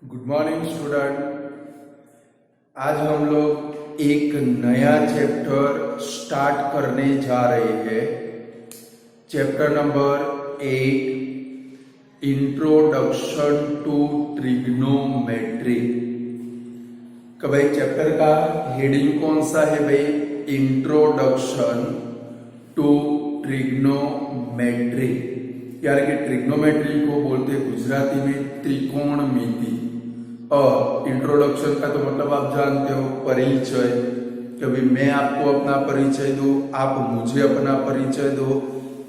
Good morning student. आज हम लोग एक नया चैप्टर स्टार्ट करने जा रहे हैं। Chapter number 8, introduction to trigonometry. का भाई चैप्टर का हेडिंग कौन सा है भाई? Introduction to trigonometry. यार कि ट्रिग्नोमेट्री को बोलते गुजराती में त्रिकोणमिति। और इंट्रोडक्शन का तो मतलब आप जानते हो, परिचय। कभी मैं आपको अपना परिचय दूं, आप मुझे अपना परिचय दो।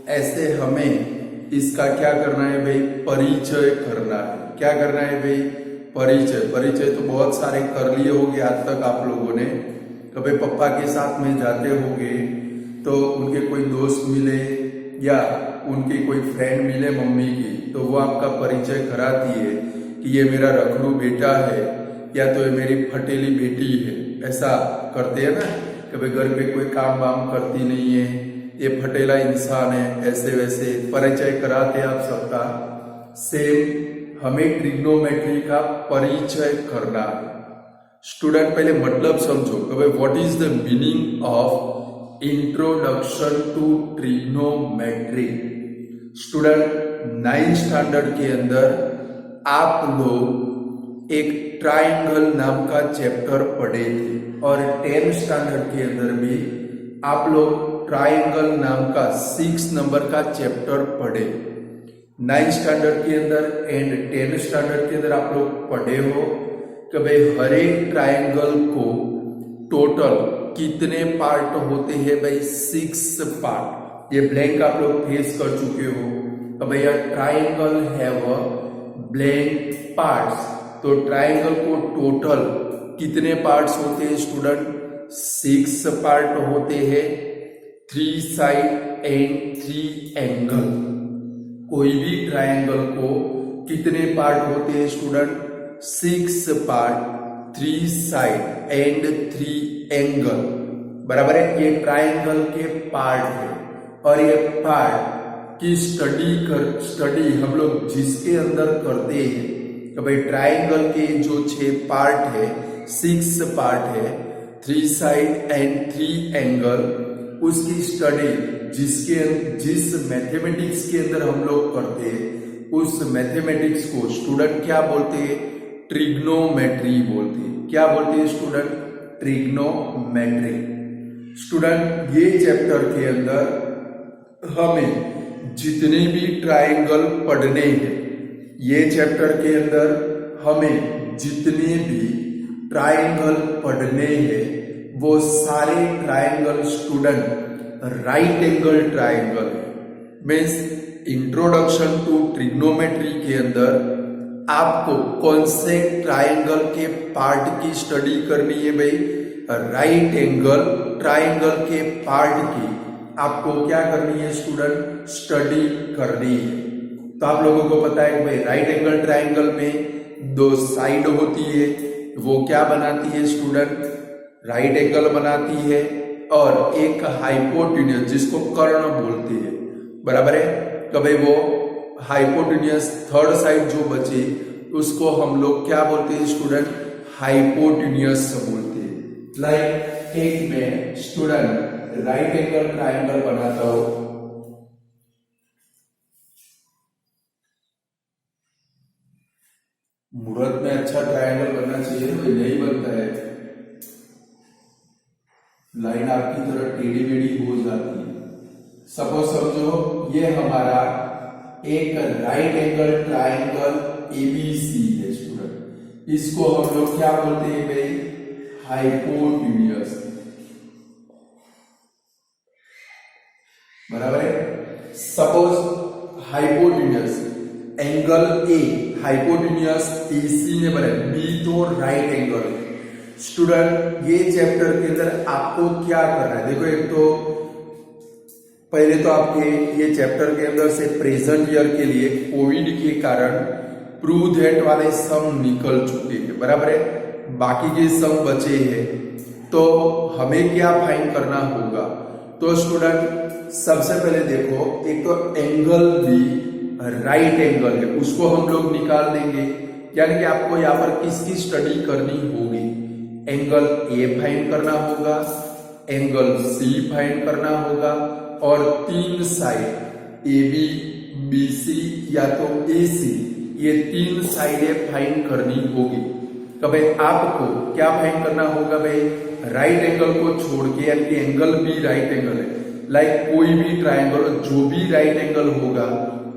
ऐसे हमें इसका क्या करना है भाई? परिचय करना है। क्या करना है भाई? परिचय। परिचय तो बहुत सारे कर लिए होंगे आज तक आप लोगों ने। कभी पप्पा के साथ में जाते होंगे तो उनके कोई दोस्त मिले या उनकी कोई फ्रेंड मिले मम्मी की, तो वो आपका परिचय कराती है कि ये मेरा रखड़ू बेटा है या तो ये मेरी फटेली बेटी है। ऐसा करते हैं ना, कभी घर पे कोई काम वाम करती नहीं है, ये फटेला इंसान है, ऐसे वैसे परिचय कराते आप सबका। सेम हमें ट्रिग्नोमेट्री का परिचय करना है। स्टूडेंट पहले मतलब समझो कि भाई what is the meaning of introduction to trigonometry. Student 9th standard के अंदर आप लोग एक ट्राइंगल नाम का चैप्टर पढ़े थे और 10th स्टैंडर्ड के अंदर भी आप लोग ट्राइंगल नाम का 6 नंबर का चैप्टर पढ़े। 9th स्टैंडर्ड के अंदर एंड 10th स्टैंडर्ड के अंदर आप लोग पढ़े हो कि भाई हर एक ट्राइंगल को टोटल कितने पार्ट होते हैं भाई? 6 पार्ट। ये ब्लैंक आप लोग फेस कर चुके हो। अब भैया ट्राइंगल हैव ब्लैंक पार्ट्स, तो ट्राइंगल को टोटल कितने पार्ट्स होते हैं स्टूडेंट? 6 पार्ट होते हैं। 3 साइड एंड 3 एंगल। कोई भी ट्राइंगल को कितने पार्ट होते हैं student? 6 part, 3 side and 3 angle. बराबर है। ये ट्राइंगल के पार्ट है और ये पार्ट की स्टडी हम लोग जिसके अंदर करते हैं कि भाई ट्राइंगल के जो 6 पार्ट है, 6 पार्ट है, 3 साइड एंड 3 एंगल, उसकी स्टडी जिस मैथमेटिक्स के अंदर हम लोग करते हैं, उस मैथमेटिक्स को स्टूडेंट क्या बोलते हैं? ट्रिग्नोमेट्री बोलते हैं। क्या बोलते हैं स्टूडेंट? ट्रिग्नोमेट्री। स्टूडेंट ये चैप्टर के अंदर हमें जितने भी ट्राइंगल पढ़ने हैं, ये चैप्टर के अंदर हमें जितने भी ट्राइंगल पढ़ने हैं वो सारे triangle student right angle triangle. Means introduction to trigonometry के अंदर आपको कौन से ट्राइंगल के पार्ट की स्टडी करनी है भाई? राइट एंगल ट्राइंगल के पार्ट की आपको क्या करनी है स्टूडेंट? स्टडी करनी है। तो आप लोगों को पता है कि भाई राइट एंगल ट्राइंगल में 2 साइड होती है, वो क्या बनाती है स्टूडेंट? राइट एंगल बनाती है। और एक हाइपोटेन्यूज जिसको कर्ण बोलते हैं, बराबर है। कभी वो हाइपोटेन्यूज थर्ड साइड जो बचे उसको हम लोग क्या बोलते हैं स्टूडेंट? हाइपोटेन्यूज बोलते हैं। लाइक एक मैं स्टूडेंट राइट एंगल ट्राइंगल बनाता हूं। मुहूर्त में अच्छा ट्राइंगल बनना चाहिए, तो नहीं बनता है। लाइन आपकी तरह टेढ़ी मेढ़ी हो जाती है। सपोज समझो ये हमारा एक राइट एंगल ट्राइंगल एबीसी है स्टूडेंट। इसको हम लोग क्या बोलते हैं भाई? हाइपोटेन्यूज। बराबर है। Suppose hypotenuse angle A, hypotenuse AC में बने, बी तो राइट एंगल। स्टूडेंट ये चैप्टर के अंदर आपको क्या करना है? देखो एक तो पहले तो आपके ये चैप्टर के अंदर से प्रेजेंट ईयर के लिए कोविड के कारण प्रूव दैट वाले सम निकल चुके हैं, बराबर है। बाकी के सम बचे हैं, तो हमें क्या फाइंड करना होगा? तो स्टूडेंट सबसे पहले देखो, एक तो एंगल बी राइट एंगल है, उसको हम लोग निकाल देंगे। यानी कि आपको यहाँ पर किसकी स्टडी करनी होगी, एंगल ए फाइंड करना होगा, एंगल सी फाइंड करना होगा और तीन side A B B C या तो ए सी, ये तीन साइडें फाइंड करनी होगी। तो भाई आपको क्या फाइंड करना होगा भाई, राइट एंगल को छोड़ के, यानी कि एंगल भी राइट एंगल है, लाइक कोई भी ट्राइंगल जो भी राइट एंगल होगा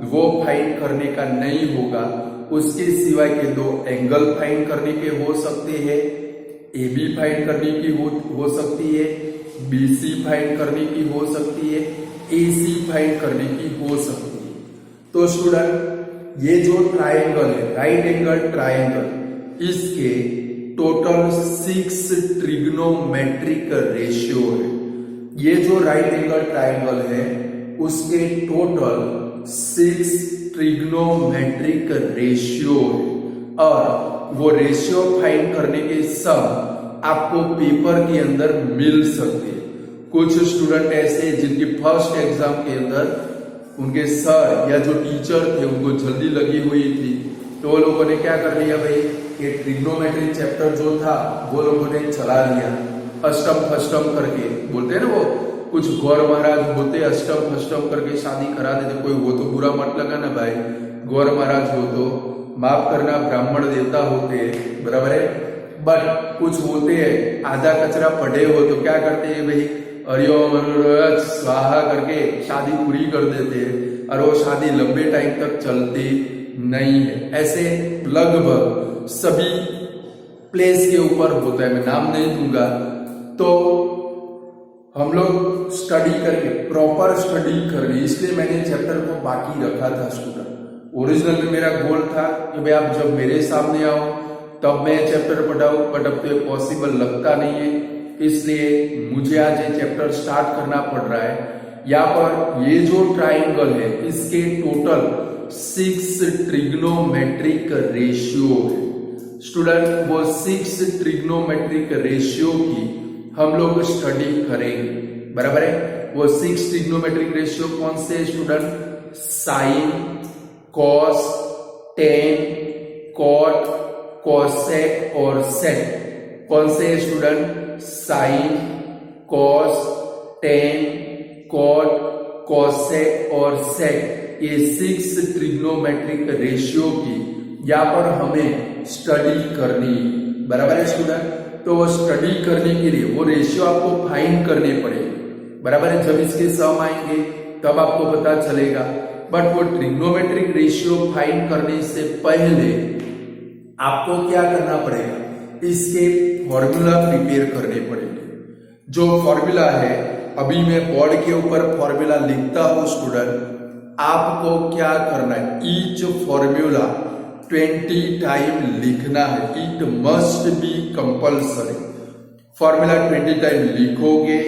वो फाइंड करने का नहीं होगा, उसके सिवाय के दो एंगल फाइंड करने के हो सकते हैं, ए बी फाइंड करने की हो सकती है, बी सी फाइंड करने की हो सकती है, ए सी फाइंड करने की हो सकती है। तो स्टूडेंट ये जो ट्राइंगल है, राइट एंगल ट्राइंगल, इसके टोटल 6 ट्रिग्नोमेट्रिक रेशियो है। ये जो राइट एंगल ट्राइंगल है उसके टोटल 6 ट्रिग्नोमेट्रिक रेशियो है और वो रेशियो फाइंड करने के सम आपको पेपर के अंदर मिल सकते हैं। कुछ स्टूडेंट ऐसे जिनकी फर्स्ट एग्जाम के अंदर उनके सर या जो टीचर थे उनको जल्दी लगी हुई थी, तो वो लोगों ने क्या कर लिया भाई, ये ट्रिग्नोमेट्री चैप्टर जो था वो लोगों ने चला लिया, अष्टम फष्टम करके बोलते हैं ना, वो कुछ गौर महाराज होते अष्टम फष्टम करके शादी करा देते। कोई वो तो बुरा मत लगा ना भाई, गौर महाराज हो तो माफ करना, ब्राह्मण देवता होते, बराबर है, बट कुछ होते हैं आधा कचरा पड़े हो तो क्या करते हैं भाई, हरिओम स्वाहा करके शादी पूरी कर देते हैं और वो शादी लंबे टाइम तक चलती नहीं है। ऐसे लगभग सभी प्लेस के ऊपर होता है, मैं नाम नहीं दूंगा। तो हम लोग स्टडी करके, प्रॉपर स्टडी कर रहे, इसलिए मैंने चैप्टर को बाकी रखा था स्टूडेंट। ओरिजिनल में मेरा गोल था कि भाई आप जब मेरे सामने आओ तब मैं चैप्टर पढ़ाऊं, बट अब तो पॉसिबल लगता नहीं है, इसलिए मुझे आज ये चैप्टर स्टार्ट करना पड़ रहा है। यहाँ पर ये जो ट्राइंगल है इसके टोटल 6 ट्रिग्नोमेट्रिक रेशियो है स्टूडेंट। वो 6 ट्रिग्नोमेट्रिक रेशियो की हम लोग स्टडी करेंगे, बराबर है। वो 6 ट्रिग्नोमेट्रिक रेशियो कौन से student, sine, cos, tan, cot, cosec और सेक। कौन से student, sine, cos, tan, cot, cosec और सेक, ये 6 ट्रिग्नोमेट्रिक रेशियो की यहाँ पर हमें स्टडी करनी, बराबर है स्टूडेंट। तो वो स्टडी करने के लिए वो रेशियो आपको फाइंड करने पड़ेंगे, बराबर है। जब इसके सम आएंगे तब आपको पता चलेगा, बट वो ट्रिग्नोमेट्रिक रेशियो फाइंड करने से पहले आपको क्या करना पड़ेगा, इसके फॉर्मूला प्रिपेयर करने पड़ेंगे। जो फॉर्मूला है, अभी मैं बोर्ड के ऊपर फॉर्मूला लिखता हूं स्टूडेंट, आपको क्या करना है, ईच फॉर्मूला 20 टाइम लिखना है, it must be compulsory. Formula 20 time लिखोगे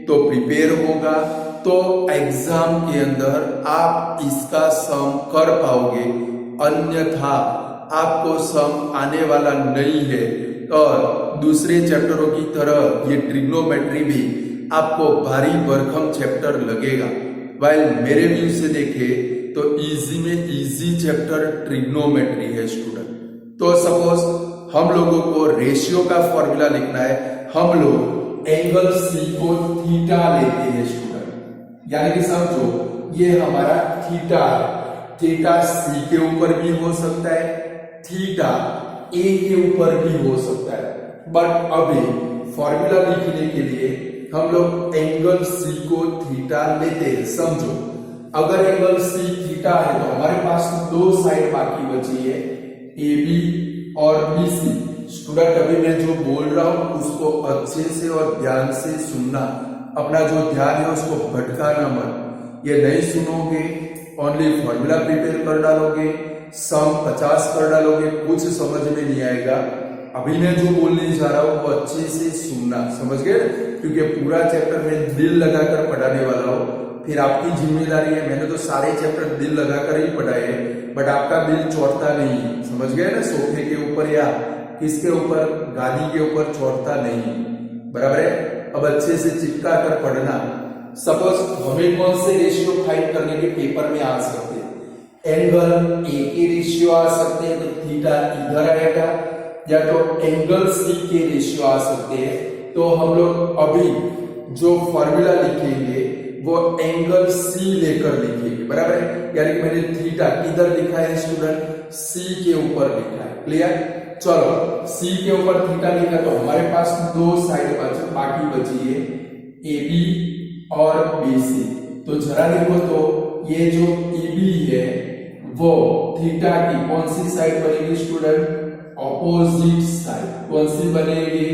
तो प्रिपेयर होगा, तो एग्जाम के अंदर आप इसका सम कर पाओगे, अन्यथा आपको सम आने वाला नहीं है। और दूसरे चैप्टरों की तरह ये ट्रिग्नोमेट्री भी आपको भारी भरकम चैप्टर लगेगा। वाइल मेरे व्यू से देखे तो इजी में इजी चैप्टर ट्रिग्नोमेट्री है स्टूडेंट। तो सपोज हम लोगों को रेशियो का फॉर्मूला लिखना है, हम लोग एंगल सी को थीटा लेते हैं स्टूडेंट, यानी कि समझो ये हमारा थीटा है, थीटा सी के ऊपर भी हो सकता है, थीटा ए के ऊपर भी हो सकता है, बट अभी फॉर्मूला लिखने के लिए हम लोग एंगल सी को थीटा लेते हैं। समझो अगर एंगल सी थीटा है तो हमारे पास दो साइड बाकी बची है, ए बी और बी सी। स्टूडेंट अभी मैं जो बोल रहा हूं उसको अच्छे से और ध्यान से सुनना, अपना जो ध्यान है उसको भटकाना मत। ये नहीं सुनोगे, ओनली फॉर्मूला प्रिपेयर कर डालोगे, सम 50 कर डालोगे, कुछ समझ में नहीं आएगा। अभी मैं जो बोलने जा रहा हूं वो अच्छे से सुनना, समझ गए? क्योंकि पूरा चैप्टर मैं दिल लगाकर पढ़ाने वाला हूं, फिर आपकी जिम्मेदारी है। मैंने तो सारे चैप्टर दिल लगाकर ही पढ़ाए, बट आपका दिल चौड़ता नहीं, समझ गए ना? सोफे के ऊपर या किसके ऊपर, गादी के ऊपर चौड़ता नहीं, बराबर है। अब अच्छे से चिपका कर पढ़ना। सपोज हमें कौन से रेशियो फाइंड करने के पेपर में आ सकते हैं, एंगल ए के रेशियो आ सकते हैं, तो थीटा इधर आएगा, या तो एंगल सी के रेशियो आ सकते हैं। तो हम लोग अभी जो फॉर्मूला लिखेंगे वो एंगल सी लेकर लिखेंगे, बराबर है। यानी कि मैंने थीटा किधर लिखा है स्टूडेंट, सी के ऊपर लिखा है, क्लियर। चलो सी के ऊपर थीटा लिखा, तो हमारे पास दो साइड बचे, बाकी बची है ए बी और बी सी। तो जरा देखो तो ये जो ए बी है वो थीटा की कौन सी साइड बनेगी स्टूडेंट, ऑपोजिट साइड। कौन सी बनेगी,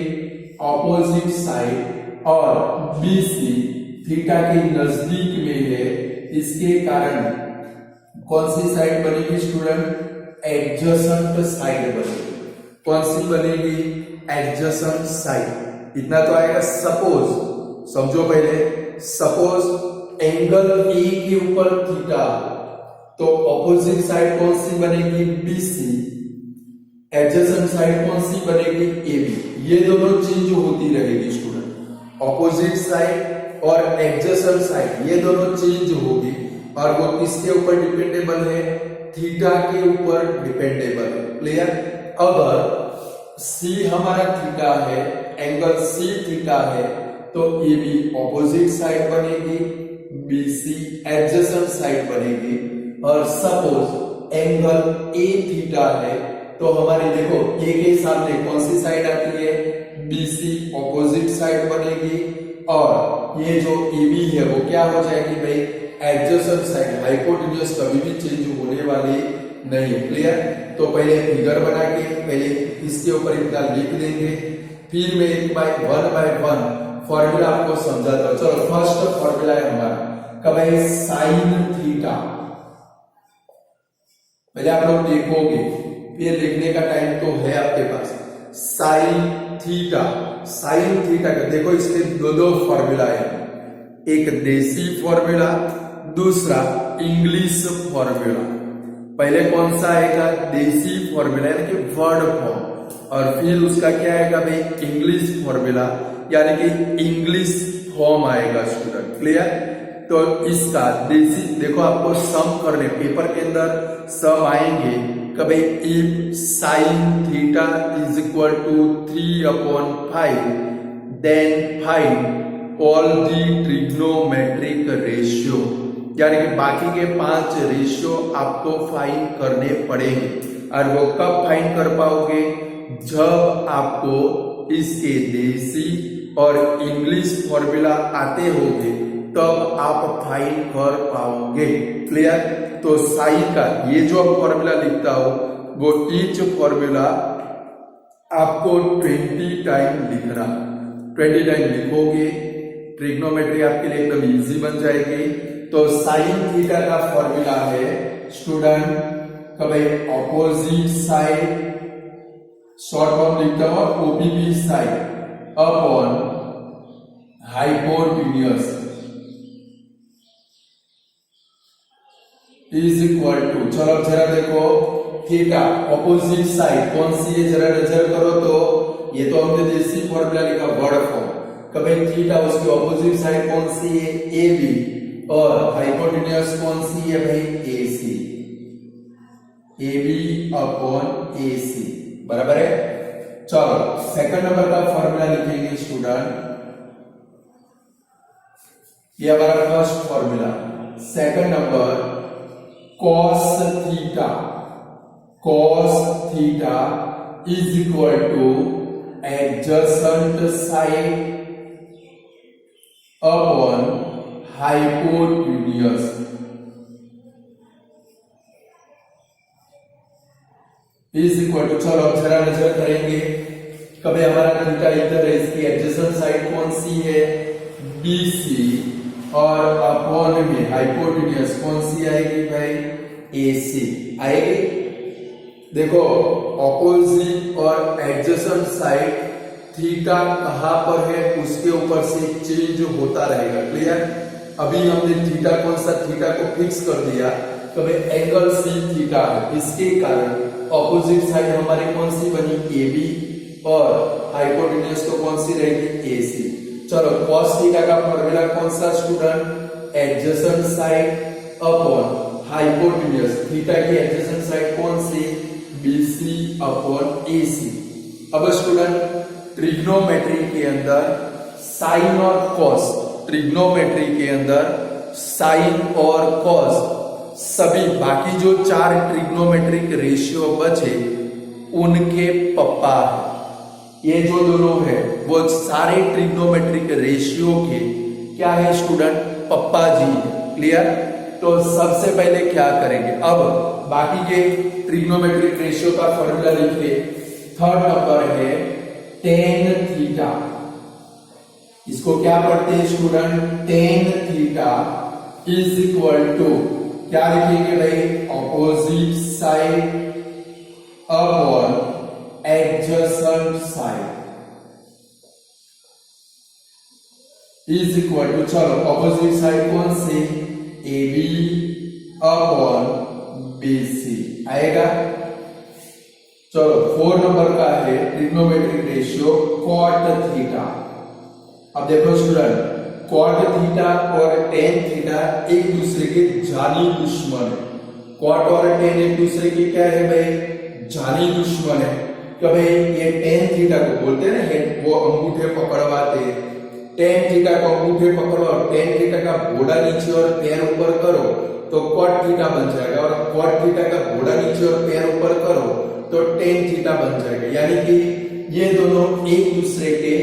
ऑपोजिट साइड। और बी सी थीटा के नजदीक में है, इसके कारण कौन सी साइड बनेगी स्टूडेंट, एडजेसेंट साइड बनेगी। कौन सी बनेगी, एडजेसेंट साइड। इतना तो आएगा। सपोज, समझो पहले, सपोज एंगल ए के ऊपर थीटा, तो ऑपोजिट साइड कौन सी बनेगी, बी सी। एडजेसेंट साइड कौन सी बनेगी, ए बी। ये दोनों चेंज होती रहेगी स्टूडेंट, ऑपोजिट साइड और एडजेसेंट साइड ये दोनों चेंज होगी। और वो किसके ऊपर डिपेंडेबल है, थीटा के ऊपर डिपेंडेबल है, क्लियर। अगर सी हमारा थीटा है, एंगल सी थीटा है, तो ए बी ऑपोजिट साइड बनेगी, बी सी एडजेसेंट साइड बनेगी। और सपोज एंगल ए थीटा है, तो हमारी देखो ए के सामने कौन सी साइड आती है, बी सी ऑपोजिट साइड बनेगी। और ये जो ए बी है वो क्या हो जाएगी भाई, एडजेसेंट साइड। हाइपोटेन्यूज कभी भी चेंज होने वाली नहीं है, क्लियर। तो पहले फिगर बना के पहले इसके ऊपर इतना लिख देंगे, फिर मैं एक बाय वन फॉर्मूला आपको समझाता हूं। चलो फर्स्ट फॉर्मूला है हमारा, कब है, साइन थीटा। पहले आप लोग देखोगे, फिर लिखने का टाइम तो है आपके पास। साइन थीटा, साइन थीटा का देखो इसके दो फॉर्मूला है, एक देसी फॉर्मूला, दूसरा इंग्लिश फॉर्मूला। पहले कौन सा आएगा, देसी फॉर्मूला यानी कि वर्ड फॉर्म, और फिर उसका क्या आएगा भाई, इंग्लिश फॉर्मूला यानी कि इंग्लिश फॉर्म आएगा स्टूडेंट, क्लियर। तो इसका देसी देखो, आपको सम करने पेपर के अंदर सम आएंगे कभी, if sine theta is equal to 3/5 then find all the trigonometric ratio. यानी कि बाकी के 5 रेशियो आपको फाइंड करने पड़ेंगे। और वो कब फाइंड कर पाओगे, जब आपको इसके देसी और इंग्लिश फॉर्मूला आते होंगे, तब आप फाइंड कर पाओगे, क्लियर। तो साइन का ये जो फॉर्मूला लिखता हो, वो ईच फॉर्मूला आपको 20 टाइम लिखना। 20 टाइम लिखोगे, ट्रिग्नोमेट्री आपके लिए एकदम इजी बन जाएगी। तो साइन थीटा का फॉर्मूला है स्टूडेंट, कभी ऑपोजिट साइड, शॉर्ट फॉर्म लिखता हूं, OPP side upon hypotenuse is equal to, चलो जरा देखो, थीटा ऑपोजिट साइड कौन सी है, जरा नजर करो। तो ये तो हमने देसी फॉर्मूला लिखा, वर्ड फॉर्म। कभी थीटा उसकी ऑपोजिट साइड कौन सी है, ए बी। और हाइपोटेन्यूज कौन सी है भाई, ए सी, ए बी अपॉन ए सी, बराबर है। चलो सेकंड नंबर का फॉर्मूला लिखेंगे स्टूडेंट, ये हमारा first formula. Second number, cos theta is equal to adjacent side upon hypotenuse. Is equal to, चलो जरा नजर करेंगे, कभी हमारा थीटा इधर है, इसकी एडजेसेंट साइड कौन सी है, बी सी। और अपॉन में हाइपोटेन्यूज कौन सी आएगी भाई, ए सी आएगी। देखो ऑपोजिट और एडजेसेंट साइड थीटा कहां पर है, उसके ऊपर से चेंज होता रहेगा, क्लियर। अभी हमने थीटा कौन सा, थीटा को फिक्स कर दिया, कभी एंगल सी थीटा है, इसके कारण ऑपोजिट साइड हमारी कौन सी बनी, ए बी। और हाइपोटेन्यूज तो कौन सी रहेगी, ए सी। चलो cos थीटा का फॉर्मूला कौन सा student, adjacent side upon hypotenuse hypotenuse, theta की एडजेसेंट साइड कौन सी, BC अपॉन AC। अब स्टूडेंट ट्रिग्नोमेट्री के अंदर साइन और कॉस, ट्रिग्नोमेट्री के अंदर साइन और कॉस सभी बाकी जो 4 ट्रिग्नोमेट्रिक रेशियो बचे उनके पप्पा है। ये जो दोनों है वो सारे ट्रिग्नोमेट्रिक रेशियो के क्या है स्टूडेंट, पप्पा जी। क्लियर। तो सबसे पहले क्या करेंगे, अब बाकी के ट्रिग्नोमेट्रिक रेशियो का फॉर्मूला लिखिए। थर्ड नंबर है टेन थीटा, इसको क्या पढ़ते हैं student, tan theta is equal to क्या लिखेंगे भाई, opposite side upon adjacent side is equal to, चलो ऑपोजिट साइड कौन से, AB अपॉन BC आएगा। चलो 4 नंबर का है ट्रिग्नोमेट्रिक रेशियो कॉट थीटा। अब देखो स्टूडेंट, कॉट थीटा और टेन थीटा एक दूसरे के जानी दुश्मन है। कॉट और टेन एक दूसरे के क्या है भाई, जानी दुश्मन है। तो भाई ये टेन थीटा को बोलते हैं ना, वो अंगूठे पकड़वाते, टेन थीटा को अंगूठे पकड़ो, टेन थीटा का घोड़ा नीचे और पैर ऊपर करो तो कॉट थीटा बन जाएगा, और कॉट थीटा का घोड़ा नीचे और पैर ऊपर करो तो टेन थीटा बन जाएगा। यानी कि ये दोनों एक दूसरे के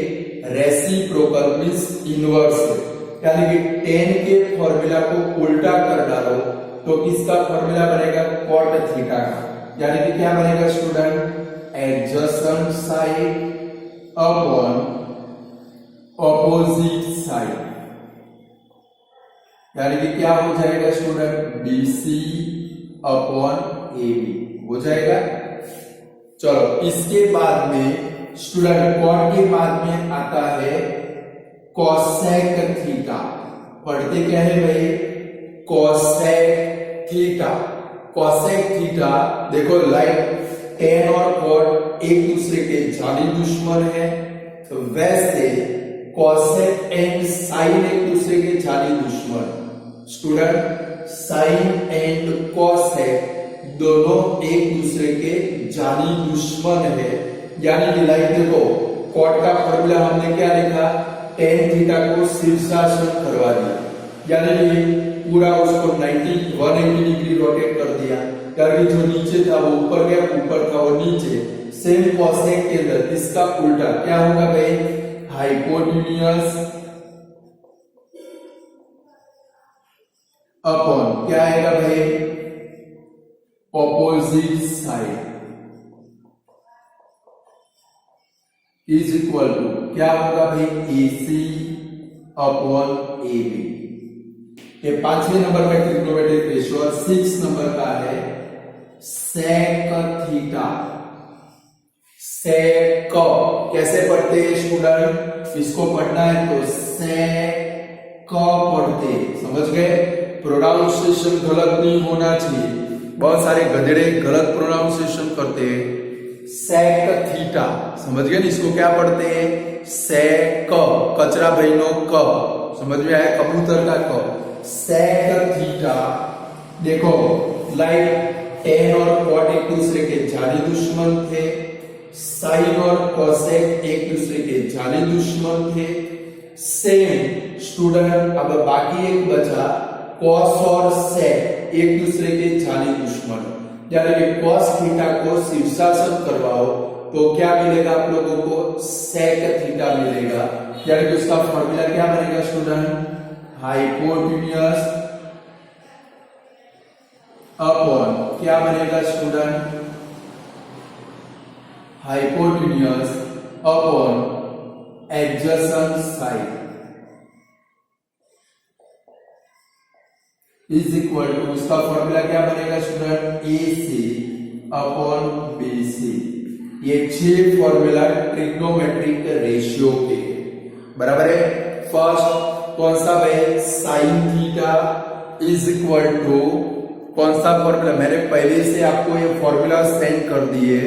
रेसिप्रोकल मींस इनवर्स है। यानी कि टेन के फॉर्मूला को उल्टा कर डालो तो किसका फॉर्मूला बनेगा, कॉट थीटा का। यानी कि क्या बनेगा student, adjacent side upon opposite side, यानी कि क्या हो जाएगा स्टूडेंट, BC अपॉन AB हो जाएगा। चलो इसके बाद में स्टूडेंट कॉट के बाद में आता है कोसेक थीटा। पढ़ते क्या है भाई, कोसेक थीटा। कोसेक थीटा देखो लाइक टेन और कॉट एक दूसरे के जाली दुश्मन है, तो वैसे कोसेक एंड साइन एक दूसरे के जाली दुश्मन। स्टूडेंट साइन एंड कोसेक दोनों एक दूसरे के जानी दुश्मन है। यानी कि लाइक देखो कॉट का फॉर्मूला हमने क्या लिखा, टेन थीटा को शीर्षासन करवा दिया, यानी कि पूरा उसको 180 डिग्री रोटेट कर दिया, यानी जो नीचे था वो ऊपर गया, ऊपर था वो नीचे। सेम कोसेक के अंदर इसका उल्टा क्या होगा भाई, हाइपोटेन्यूज अपॉन क्या आएगा भाई, opposite side is equal to क्या होगा भाई, AC अपॉन AB। ये 5वें नंबर का ट्रिग्नोमेट्रिक रेशियो। और 6 नंबर का है सेक थीटा। सेक कैसे पढ़ते हैं स्टूडेंट, इसको पढ़ना है तो सेक पढ़ते, समझ गए। प्रोनाउंसिएशन गलत नहीं होना चाहिए, बहुत सारे गधेड़े गलत प्रोनाउंसिएशन करते हैं। सेक थीटा समझ गए ना, इसको क्या पढ़ते हैं, सेक, कचरा बहनों क, समझ में आया, कबूतर का क। सेक थीटा देखो लाइक टेन और कॉट एक दूसरे के जाली दुश्मन थे, साइन और कोसेक एक दूसरे के जाली दुश्मन थे। सेम स्टूडेंट अब बाकी एक बचा कॉस और सेक एक दूसरे के जाली दुश्मन, यानी कि कॉस थीटा को शीर्षासन करवाओ तो क्या मिलेगा आप लोगों को, सेक थीटा मिलेगा। यानी कि उसका फॉर्मूला क्या बनेगा स्टूडेंट, हाइपोटेन्यूज अपॉन क्या बनेगा student, hypotenuse upon adjacent side is equal to, उसका फॉर्मूला क्या बनेगा स्टूडेंट, AC अपॉन BC। ये 6 फॉर्मूला ट्रिग्नोमेट्रिक रेशियो के बराबर है। फर्स्ट कौन सा है, sine theta is equal to कौन सा फॉर्मूला, मैंने पहले से आपको ये फॉर्मूला सेंड कर दिए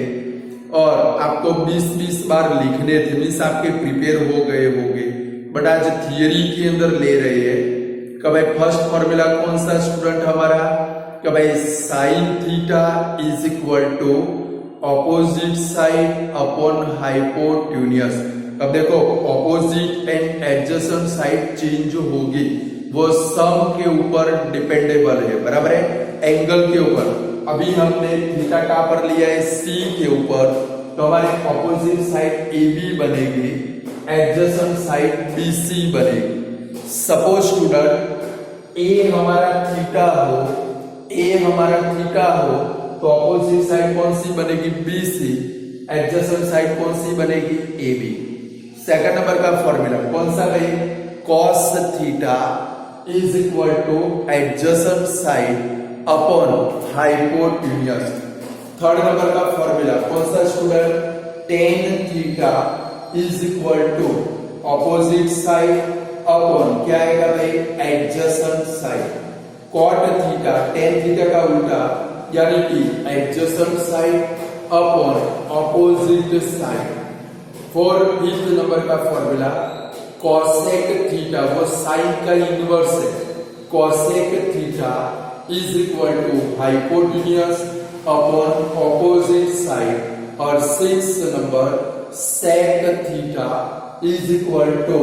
और आपको 20-20 बार लिखने थे, मीन्स आपके प्रिपेयर हो गए होंगे, बट आज थियरी के अंदर ले रहे हैं। कब फर्स्ट फॉर्मूला कौन सा स्टूडेंट हमारा, कि भाई sine theta is equal to opposite side upon hypotenuse. अब देखो opposite and adjacent side change होगी, वो सम के ऊपर डिपेंडेबल है, बराबर है, एंगल के ऊपर। अभी हमने थीटा कहां पर लिया है, सी के ऊपर, तो हमारे ऑपोजिट साइड ए बी बनेगी, एडजेसेंट साइड बी सी बनेगी। सपोज स्टूडेंट ए हमारा थीटा हो, तो ऑपोजिट साइड कौन सी बनेगी, बी सी, एडजेसेंट साइड कौन सी बनेगी, ए बी। सेकंड नंबर का फॉर्मूला कौन सा भाई, cos theta is equal to adjacent side upon hypotenuse. Third number का फॉर्मूला कौन सा student, tan theta is equal to opposite side upon क्या आएगा भाई, adjacent side. Cot theta, tan theta का उल्टा यानी कि adjacent side upon opposite side. Fifth number का फॉर्मूला कॉसेक थीटा, वो साइन का इनवर्स है, cosec theta is equal to hypotenuse upon opposite side. और six number sec theta is equal to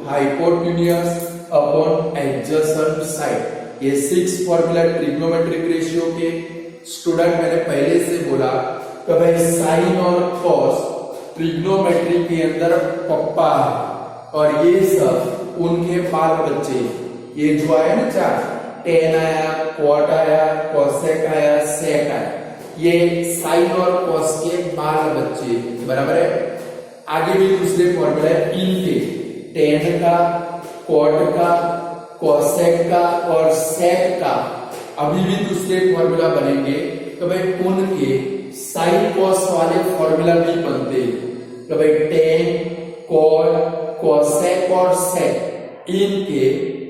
hypotenuse upon adjacent side. ये 6 formula trigonometric ratio के। Student मैंने पहले से बोला कि भाई साइन और कॉस ट्रिग्नोमेट्री के अंदर पप्पा है और ये सब उनके बाल बच्चे। ये जो आया ना चार, टेन आया, क्वाट आया, कॉसेक आया, सेक आया, ये साइन और कॉस के बाल बच्चे, बराबर है। आगे भी दूसरे फॉर्मूला है इनके, टेन का, क्वाट का, कॉसेक का और सेक का। अभी भी दूसरे फॉर्मूला बनेंगे तो भाई उनके साइन कॉस वाले फॉर्मूला भी बनते हैं। तो भाई टेन, कॉट, कॉसेक और सेक, इनके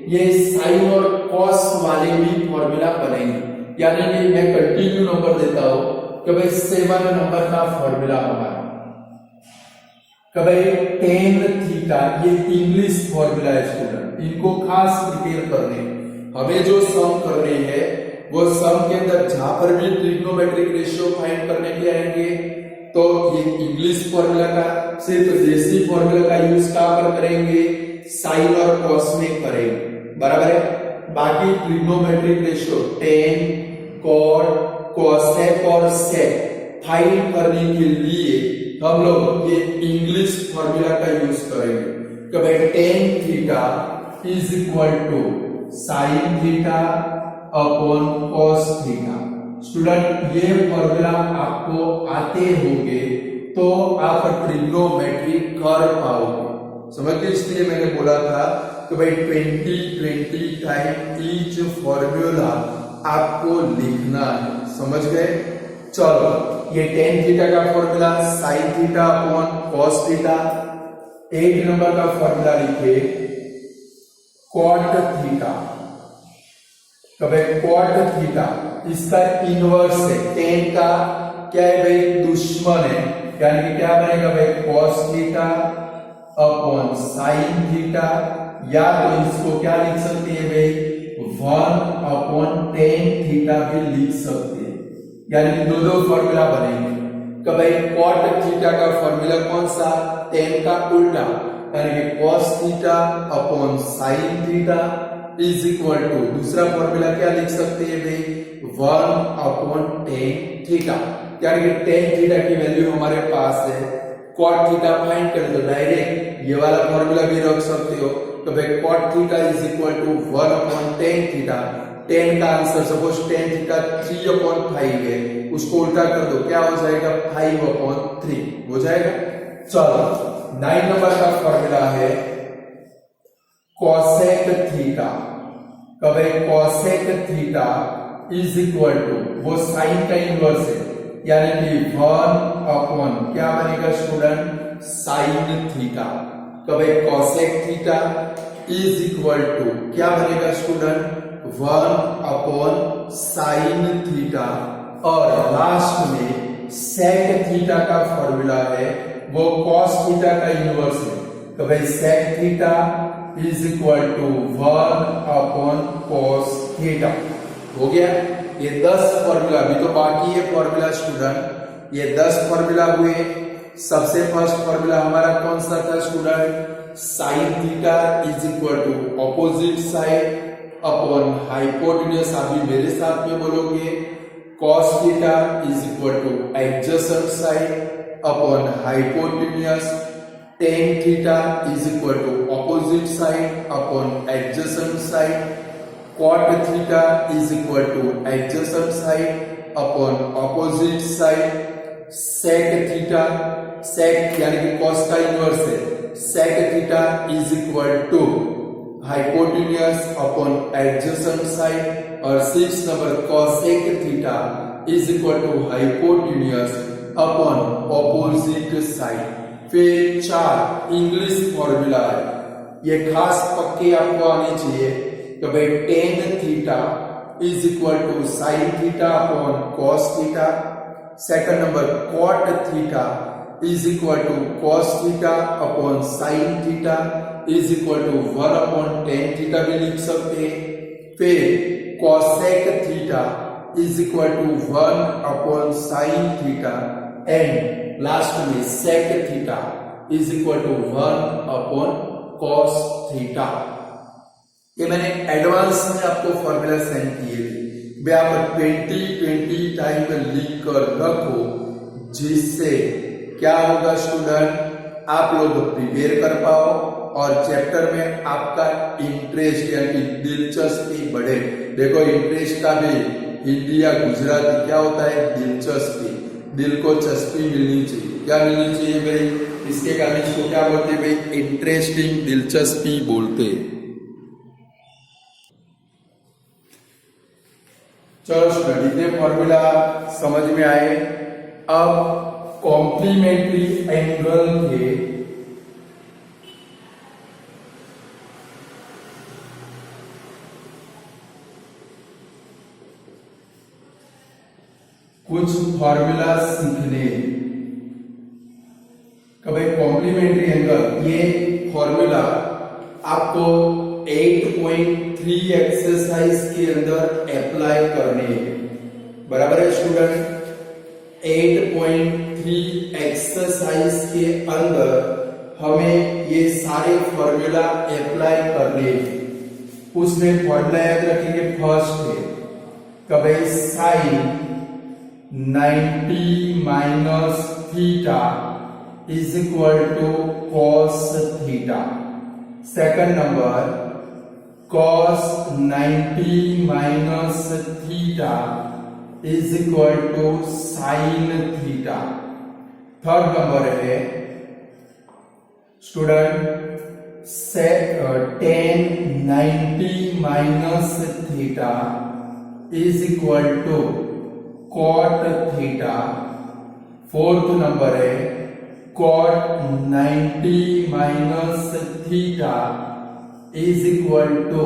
ये साइन और कॉस वाले भी फॉर्मूला बनेंगे। यानी कि मैं कंटिन्यू नंबर देता हूं कि भाई 7 नंबर का फॉर्मूला हमारा कि भाई टेन थीटा, ये इंग्लिश फॉर्मूला है स्टूडेंट, इनको खास प्रिपेयर करने। हमें जो सम करने हैं वो सम के अंदर जहां पर भी ट्रिग्नोमेट्रिक रेशियो फाइंड करने के आएंगे तो ये इंग्लिश फॉर्मूला का, सिर्फ देसी फॉर्मूला का यूज कहां पर करेंगे, साइन और कॉस में करेंगे, बराबर है। बाकी trigonometric ratio tan, cot, cosec और सेक फाइंड करने के लिए हम लोग ये इंग्लिश फॉर्मूला का यूज करेंगे कि भाई tan theta is equal to sine theta upon cos theta. Student ये फॉर्मूला आपको आते होंगे तो आप ट्रिग्नोमेट्री कर पाओगे, समझ गए। इसलिए मैंने बोला था कि भाई 20 टाइम ईच फॉर्मूला आपको लिखना है, समझ गए। चलो ये टेन थीटा का formula, sign theta upon cos theta. 8 number का फॉर्मूला लिखे कॉट थीटा। तो भाई कॉट थीटा इसका इनवर्स है, टेन का क्या है भाई, दुश्मन है, यानी कि क्या बनेगा भाई, cos theta upon sine theta. या तो इसको क्या लिख सकते हैं भाई, 1 अपॉन टेन थीटा भी लिख सकते हैं, यानी कि दो फॉर्मूला बनेंगे। तो भाई कॉट थीटा का फॉर्मूला कौन सा, टेन का उल्टा, यानी कि cos theta upon sine theta is equal to, दूसरा फॉर्मूला क्या लिख सकते हैं भाई, 1 अपॉन टेन थीटा, यानी कि टेन थीटा की वैल्यू हमारे पास है। कॉट थीटा फाइंड कर दो, डायरेक्ट ये वाला फॉर्मूला भी रख सकते हो। तो भाई cot theta is equal to 1 upon tan theta. Tan का answer suppose tan theta 3 upon 5 है, उसको उल्टा कर दो, क्या हो जाएगा, 5 अपॉन 3 हो जाएगा। चलो 9 नंबर का फॉर्मूला है कॉसेक थीटा। कब cosec theta is equal to, वो साइन का इनवर्स है, यानी कि 1 अपॉन क्या बनेगा स्टूडेंट, साइन थीटा। कब cosec theta is equal to क्या बनेगा स्टूडेंट, 1 अपॉन साइन थीटा। और लास्ट में सेक थीटा का फॉर्मूला है, वो कॉस थीटा का इनवर्स है। तो भाई sec theta is equal to 1 upon cos theta. हो गया। ये 10 फॉर्मूला, अभी तो बाकी है फॉर्मूला स्टूडेंट, ये 10 फॉर्मूला हुए। सबसे फर्स्ट फॉर्मूला हमारा कौन सा था student? Sine theta is equal to opposite side upon hypotenuse, अभी मेरे साथ में बोलोगे, cos theta is equal to adjacent side upon hypotenuse, tan theta is equal to opposite side upon adjacent side, cot theta is equal to adjacent side upon opposite side, sec theta, sec यानी कि cos का inverse है, sec theta is equal to hypotenuse upon adjacent side, और 6 number cosec theta is equal to hypotenuse upon opposite side. फिर 4 English formula है, ये खास पक्के आपको आने चाहिए। तो भाई tan theta is equal to sine theta upon cos theta. Second number cot theta is equal to cos theta upon sine theta is equal to 1 upon tan theta भी लिख सकते हैं। फिर cosec theta is equal to 1 upon sine theta, and last में sec theta is equal to 1 upon cos theta. ये मैंने advance में आपको फॉर्मूला सेंड किए थे, वे आप 20 टाइम लिख कर रखो, जिससे क्या होगा स्टूडेंट, आप लोग प्रिपेयर कर पाओ और चैप्टर में आपका इंटरेस्ट यानी दिलचस्पी बढ़े। देखो इंटरेस्ट का भी हिंदी या गुजराती क्या होता है, दिलचस्पी, दिल को चस्पी मिलनी चाहिए। क्या मिलनी चाहिए भाई? इसके कारण इसको क्या बोलते हैं भाई? इंटरेस्टिंग, दिलचस्पी बोलते हैं। चलो स्टूडेंट, इतने फॉर्मूला समझ में आए। अब कॉम्प्लीमेंट्री एंगल के कुछ फॉर्मूला सीखने। भाई कॉम्प्लीमेंट्री एंगल, ये फॉर्मूला आपको 8.3 एक्सरसाइज के अंदर अप्लाई करने हैं, बराबर है स्टूडेंट? 8.3 एक्सरसाइज के अंदर हमें ये सारे फॉर्मूला अप्लाई करने हैं। उसमें फॉर्मूला याद रखेंगे। फर्स्ट है कभी sine 90 minus theta is equal to cos theta. Second number cos 90 minus theta is equal to sine theta. Third number है student tan 90 minus theta is equal to cot theta. Fourth number है cot 90 minus theta is equal to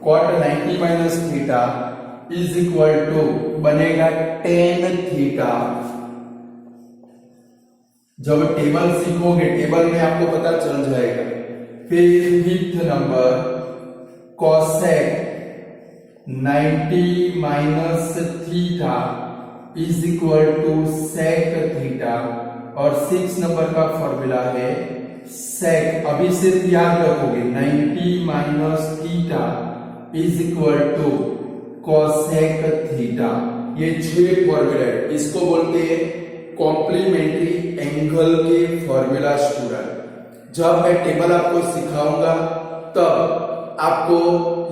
cot 90 minus theta is equal to बनेगा tan theta. जब table सीखोगे, table में आपको पता चल जाएगा। फिर fifth number cosec 90 minus theta is equal to sec theta. और 6 नंबर का फॉर्मूला है sec, अभी सिर्फ याद रखोगे, 90 minus theta is equal to cosec theta. ये 6 फॉर्मूला है, इसको बोलते हैं कॉम्प्लीमेंट्री एंगल के फॉर्मूला स्टूडेंट। जब मैं टेबल आपको सिखाऊंगा तब आपको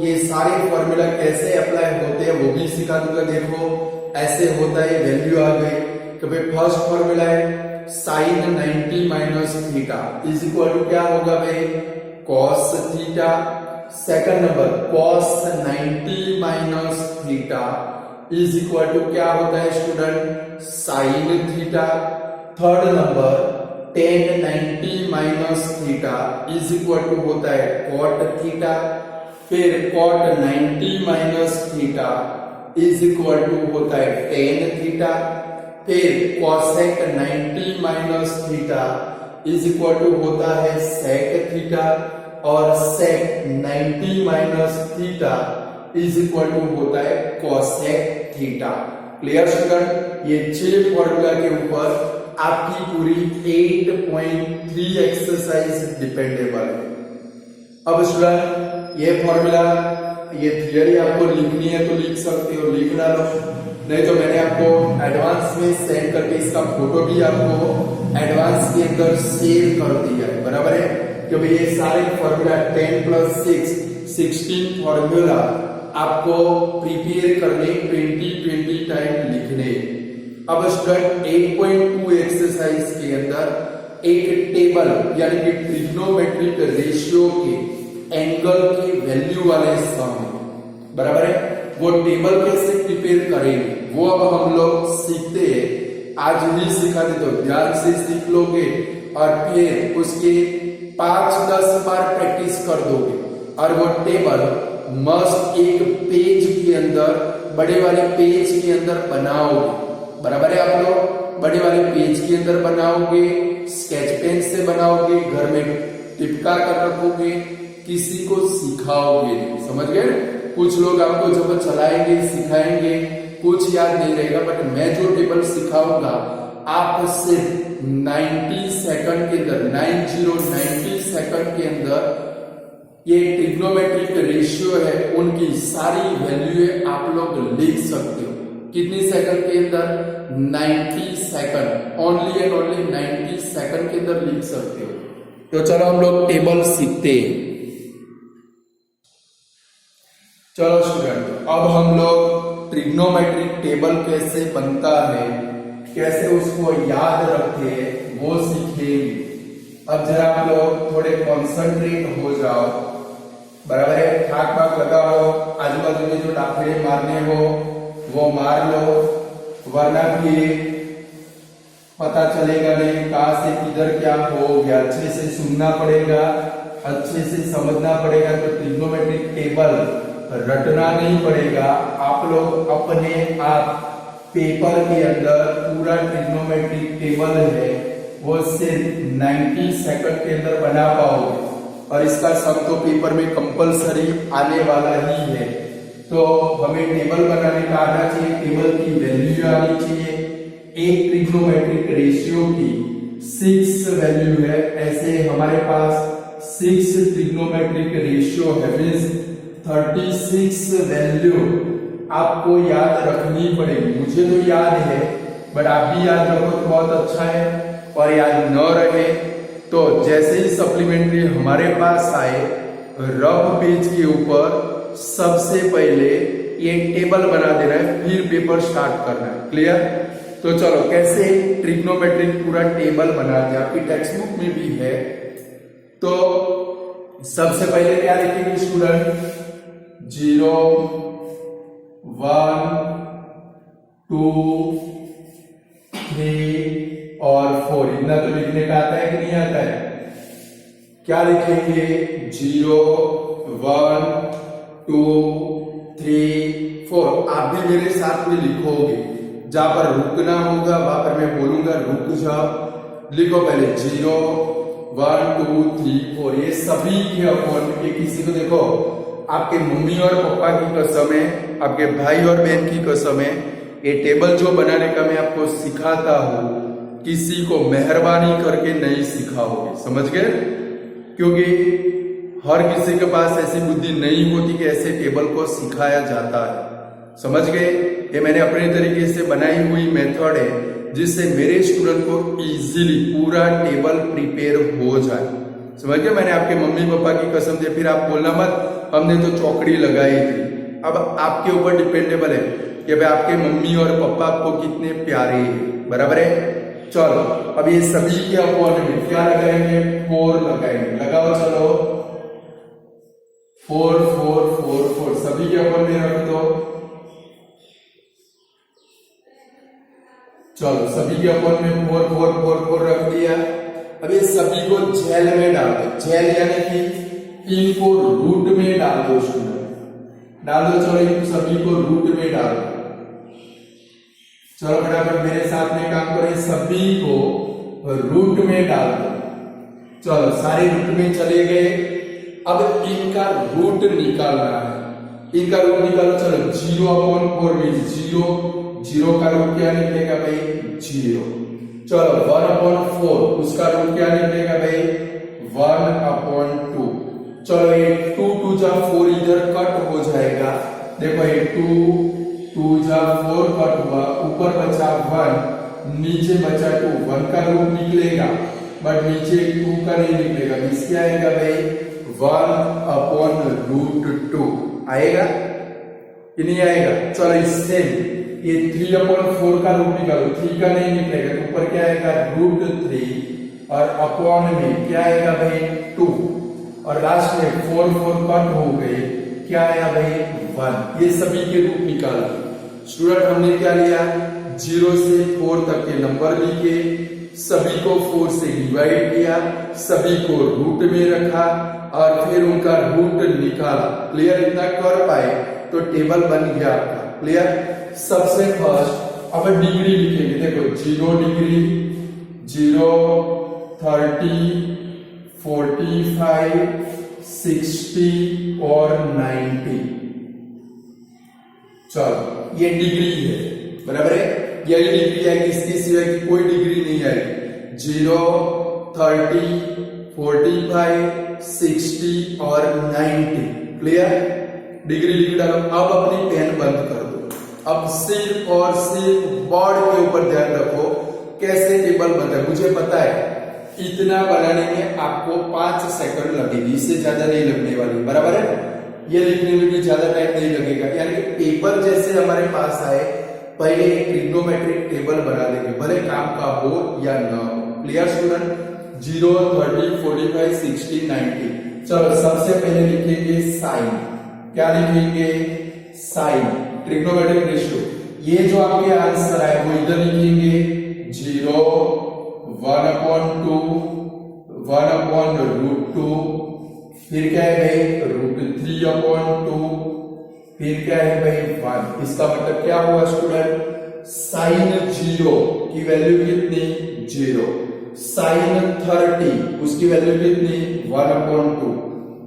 ये सारे फॉर्मूला कैसे अप्लाई होते हैं वो भी सिखा दूंगा। देखो ऐसे होता है, वैल्यू आ गई कि भाई फर्स्ट फॉर्मूला है sine 90 minus theta is equal to क्या होगा भाई? cos theta. Second number cos 90 minus theta is equal to क्या होता है student? Sine theta. Third number tan 90 minus theta is equal to होता है cot थीटा। फिर cot 90 minus theta is equal to होता है tan थीटा। फिर cosec 90 minus theta is equal to होता है sec थीटा। और sec 90 minus theta is equal to होता है कोसेक थीटा। Clear student? ये 6 फॉर्मूला के ऊपर आपकी पूरी 8.3 एक्सरसाइज डिपेंडेबल है। अब स्टूडेंट ये फॉर्मूला, ये थियरी आपको लिखनी है तो लिख सकते हो, लिख डालो, नहीं तो मैंने आपको एडवांस में सेंड करके इसका फोटो भी आपको एडवांस के अंदर शेयर कर दिया है, बराबर है? क्योंकि ये सारे फॉर्मूला 10 + 6 16 फॉर्मूला आपको प्रिपेयर करने 20 टाइम लिखने। अब स्टूडेंट 8.2 एक्सरसाइज के अंदर एक टेबल यानी कि ट्रिग्नोमेट्रिक रेशियो के एंगल की वैल्यू वाले सम, बराबर है? वो टेबल कैसे प्रिपेयर करेंगे वो अब हम लोग सीखते हैं। आज ही सिखा दे तो ध्यान से सीख लोगे और फिर उसके 5-10 बार प्रैक्टिस कर दोगे और वो टेबल मस्त एक पेज के अंदर, बड़े वाले पेज के अंदर बनाओगे, बराबर है? आप लोग बड़े वाले पेज के अंदर बनाओगे, स्केच पेन से बनाओगे, घर में टिपका कर रखोगे, किसी को सिखाओगे, समझ गए? कुछ लोग आपको जब चलाएंगे सिखाएंगे कुछ याद नहीं रहेगा, बट मैं जो टेबल सिखाऊंगा आप सिर्फ 90 सेकंड के अंदर 90 सेकंड के अंदर ये ट्रिग्नोमेट्रिक रेशियो है उनकी सारी वैल्यू आप लोग लिख सकते हो। कितनी सेकंड के अंदर? 90 second, only and only 90 second के अंदर लिख सकते हो। तो चलो हम लोग टेबल सीखते हैं। चलो स्टूडेंट, अब हम लोग ट्रिग्नोमेट्रिक टेबल कैसे बनता है, कैसे उसको याद रखते हैं वो सीखेंगे। अब जरा आप लोग थोड़े कॉन्सेंट्रेट हो जाओ, बराबर है? ठाक ठाक लगाओ, आजू बाजू में जो डाफड़े मारने हो वो मार लो, वरना फिर पता चलेगा नहीं कहां से किधर क्या हो गया। अच्छे से सुनना पड़ेगा, अच्छे से समझना पड़ेगा, तो ट्रिग्नोमेट्रिक टेबल रटना नहीं पड़ेगा। आप लोग अपने आप पेपर के अंदर पूरा ट्रिग्नोमेट्रिक टेबल है वो सिर्फ 90 सेकंड के अंदर बना पाओगे, और इसका सम तो पेपर में कंपलसरी आने वाला ही है। तो हमें टेबल बनाने का आना चाहिए, टेबल की वैल्यू आनी चाहिए। एक ट्रिग्नोमेट्रिक रेशियो की 6 वैल्यू है, ऐसे हमारे पास 6 ट्रिग्नोमेट्रिक रेशियो है, मींस 36 वैल्यू आपको याद रखनी पड़ेगी। मुझे तो याद है, बट आप भी याद रखो तो बहुत अच्छा है, और याद न रहे तो जैसे ही सप्लीमेंट्री हमारे पास आए, रफ पेज के ऊपर सबसे पहले ये टेबल बना देना है, फिर पेपर स्टार्ट करना है। क्लियर? तो चलो कैसे ट्रिग्नोमेट्रिक पूरा टेबल बनाते हैं, आपकी टेक्स्ट बुक में भी है। तो सबसे पहले क्या लिखेंगे स्टूडेंट? 0 1 2 3 और 4, इतना तो लिखने का आता है कि नहीं आता है? क्या लिखेंगे? 0 1 2 3 4। आप भी मेरे साथ में लिखोगे, जहां पर रुकना होगा वहां पर मैं बोलूंगा रुक जाओ, लिखो पहले 0 1 2 3 4। ये सभी के अपॉन, ये किसी को देखो आपके मम्मी और पापा की कसम है, आपके भाई और बहन की कसम है, ये टेबल जो बनाने का मैं आपको सिखाता हूं किसी को मेहरबानी करके नहीं सिखाओगे, समझ गए? क्योंकि हर किसी के पास ऐसी बुद्धि नहीं होती कि ऐसे टेबल को सिखाया जाता है, समझ गए? ये मैंने अपने तरीके से बनाई हुई मेथड है जिससे मेरे स्टूडेंट को इजीली पूरा टेबल प्रिपेयर हो जाए, समझ गए? मैंने आपके मम्मी पापा की कसम दे, फिर आप बोलना मत हमने तो चौकड़ी लगाई थी। अब आपके ऊपर डिपेंडेबल है कि भाई आपके मम्मी और पापा आपको कितने प्यारे हैं, बराबर है? चलो अब ये सभी के अपॉन में क्या लगाएंगे? 4 लगाएंगे, लगाओ चलो 4 4 4 4, सभी के अपॉन में रख दो। चलो सभी के अपॉन में 4 4 4 4 रख दिया। अब ये सभी को जेल में डाल दो, जेल यानी कि इनको रूट में डाल दो स्टूडेंट, डाल दो। चलो इन सभी को रूट में डाल दो। चलो फटाफट मेरे साथ में काम करें, सभी को रूट में डाल दो। चलो सारे रूट में चले गए। अब इनका रूट निकालना है, इनका रूट निकालो। चलो 0/4 मीन 0, 0 का रूट क्या निकलेगा भाई 0। चलो 1/4 उसका रूट क्या निकलेगा भाई 1/2। चलो ये 2 2 जा 4 इधर कट हो जाएगा। देखो ये 2 2 जा 4 कट हुआ, ऊपर बचा 1, नीचे बचा 2। 1 का रूट निकलेगा बट नीचे 2 का नहीं निकलेगा। इस क्या आएगा भाई 1/√2 आएगा कि नहीं आएगा। चलो इससे ये 3/4 का रूट निकालो, 3 का नहीं निकलेगा तो ऊपर क्या आएगा √3 और अपॉन में क्या आएगा भाई 2 और लास्ट में 4 4 कट हो गए, क्या आया भाई 1। ये सभी के रूट निकाला। स्टूडेंट हमने क्या लिया 0 से 4 तक के नंबर लिखे, सभी को 4 से डिवाइड किया, सभी को रूट में रखा और फिर उनका रूट निकाला। क्लियर, इतना कर पाए तो टेबल बन गया आपका। क्लियर। सबसे फर्स्ट अब डिग्री लिखेंगे। देखो 0 डिग्री, 0, 30, 45, 60 और 90। चलो ये डिग्री है, बराबर है। यही डिग्री आएगी, इसके सिवाय की कोई डिग्री नहीं आएगी। 0, 30, 45, 60 और 90। क्लियर, डिग्री लिख डालो। अब अपनी पेन बंद कर दो। अब सिर्फ और सिर्फ बोर्ड के ऊपर ध्यान रखो कैसे टेबल बनता है। मुझे पता है इतना बनाने में आपको 5 सेकंड लगेगी, इससे ज्यादा नहीं लगने वाली, बराबर है। ये लिखने में भी ज्यादा टाइम नहीं लगेगा। यानी कि पेपर जैसे हमारे पास आए पहले एक ट्रिग्नोमेट्रिक टेबल बना देंगे, भले काम का हो या ना हो। Clear student. 0, 30, 45, 60, 90। चलो सबसे पहले लिखेंगे साइन। क्या लिखेंगे साइन, ट्रिग्नोमेट्रिक रेशियो। ये जो आपके आंसर आए वो इधर लिखेंगे 0, 1/2, 1/√2, फिर क्या है भाई √3/2, फिर क्या है भाई 1। इसका मतलब क्या हुआ स्टूडेंट, साइन 0 की वैल्यू कितनी 0, साइन 30 उसकी वैल्यू कितनी 1/2,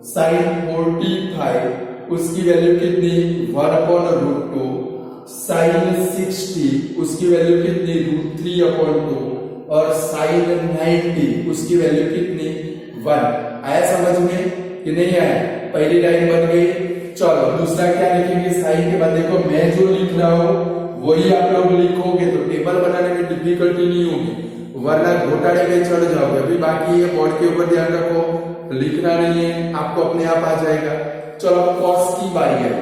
साइन 45 उसकी वैल्यू कितनी 1/√2, साइन 60 उसकी वैल्यू कितनी √3/2 और साइन 90 उसकी वैल्यू कितनी 1। आया समझ में कि नहीं आया। पहली लाइन बन गई। चलो दूसरा क्या लिखेंगे साइन के बाद। देखो मैं जो लिख रहा हूं वही आप लोग लिखोगे तो टेबल बनाने में डिफिकल्टी नहीं होगी, वरना घोटाले में चढ़ जाओगे। अभी बाकी है, बोर्ड के ऊपर ध्यान रखो, लिखना नहीं है, आपको अपने आप आ जाएगा। चलो कॉस की बारी है।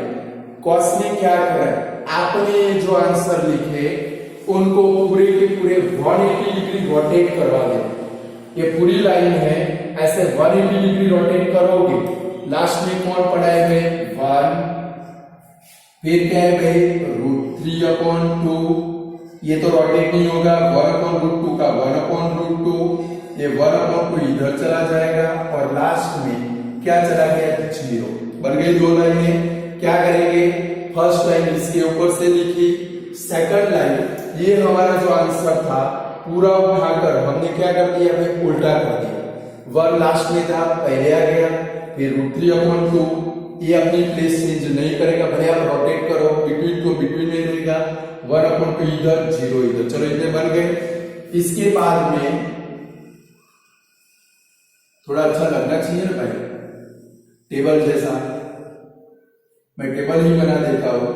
कॉस में क्या करें, आपने जो आंसर लिखे उनको पूरे के पूरे 180 डिग्री रोटेट करवा दें। ये पूरी लाइन है, ऐसे 180 डिग्री रोटेट करोगे, लास्ट में कौन पड़ा है भाई 1, फिर क्या है भाई √3/2। ये तो रोटेट नहीं होगा, 1/√2 का 1/√2, ये 1/2 इधर चला जाएगा और लास्ट में क्या चला गया 0। बन गई 2 लाइनें। क्या करेंगे, फर्स्ट लाइन इसके ऊपर से लिखी, सेकंड लाइन ये हमारा जो आंसर था पूरा उठाकर हमने क्या कर दिया भाई उल्टा कर दिया। 1 लास्ट में था, पहले आ गया, फिर √3/2। ये अपनी प्लेस चेंज नहीं करेगा, भले आप रोटेट करो, बिटवीन को बिटवीन में रहेगा, 1/2 इधर 0 इधर। चलो इतने बन गए। इसके बाद में थोड़ा अच्छा लगना चाहिए ना भाई, टेबल जैसा। मैं टेबल ही बना देता हूं।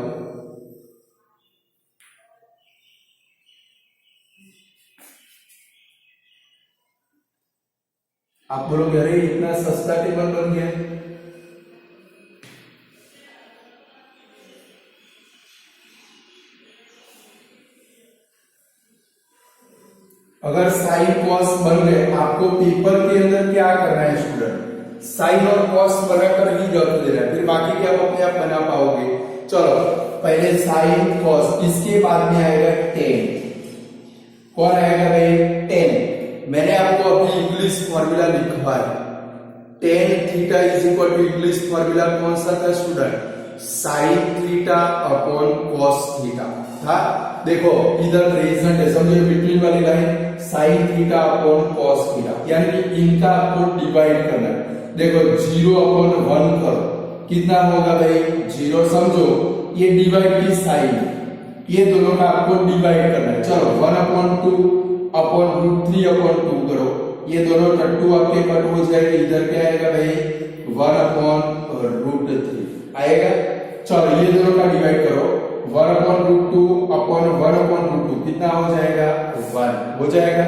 आप बोलोगे अरे इतना सस्ता टेबल बन गया। अगर साइन कॉस बन गए, आपको पेपर के अंदर क्या करना है स्टूडेंट, साइन और कॉस बनाकर ही रख देना है, फिर बाकी क्या आप अपने आप बना पाओगे। चलो पहले साइन कॉस, इसके बाद में आएगा टेन। कौन आएगा भाई 10। मैंने आपको अभी इंग्लिश फॉर्मूला लिखवाया, tan theta is equal to English formula कौन सा था student, sine theta upon cos theta था। देखो इधर प्रेजेंट है, समझो बिटवीन वाली line sine theta upon cos theta, यानी कि इनका आपको डिवाइड करना है। देखो 0/1 करो कितना होगा भाई 0। समझो ये डिवाइड की साइन, ये दोनों का आपको डिवाइड करना है। चलो 1/2/√3/2 करो, ये दोनों टट्टू आपके कट हो जाएंगे, इधर क्या आएगा भाई 1/√3 आएगा। चलो ये दोनों का डिवाइड करो 1/√2/1/√2 कितना हो जाएगा 1 हो जाएगा।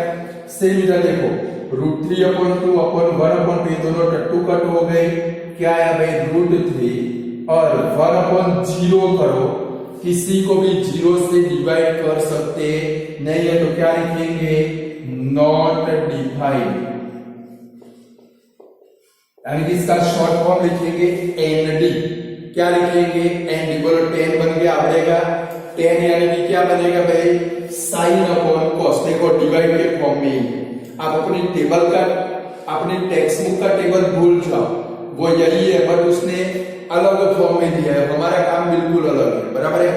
सेम इधर देखो √3/2/1/2 ये दोनों टट्टू कट हो गए, क्या आया भाई √3 और 1/0 करो, किसी को भी 0 से डिवाइड कर सकते नहीं है तो क्या लिखेंगे नॉट डिफाइंड, यानी कि इसका शॉर्ट फॉर्म लिखेंगे एनडी। क्या लिखेंगे एनडी, बोलो 10 बन गया आपका 10 यानी कि क्या बनेगा भाई साइन अपॉन कॉस। देखो डिवाइड के फॉर्म में आप अपनी टेबल का अपने टेक्स्ट बुक का टेबल भूल जाओ, वो यही है बट उसने अलग फॉर्म में दिया है, हमारा काम बिल्कुल अलग है, बराबर है।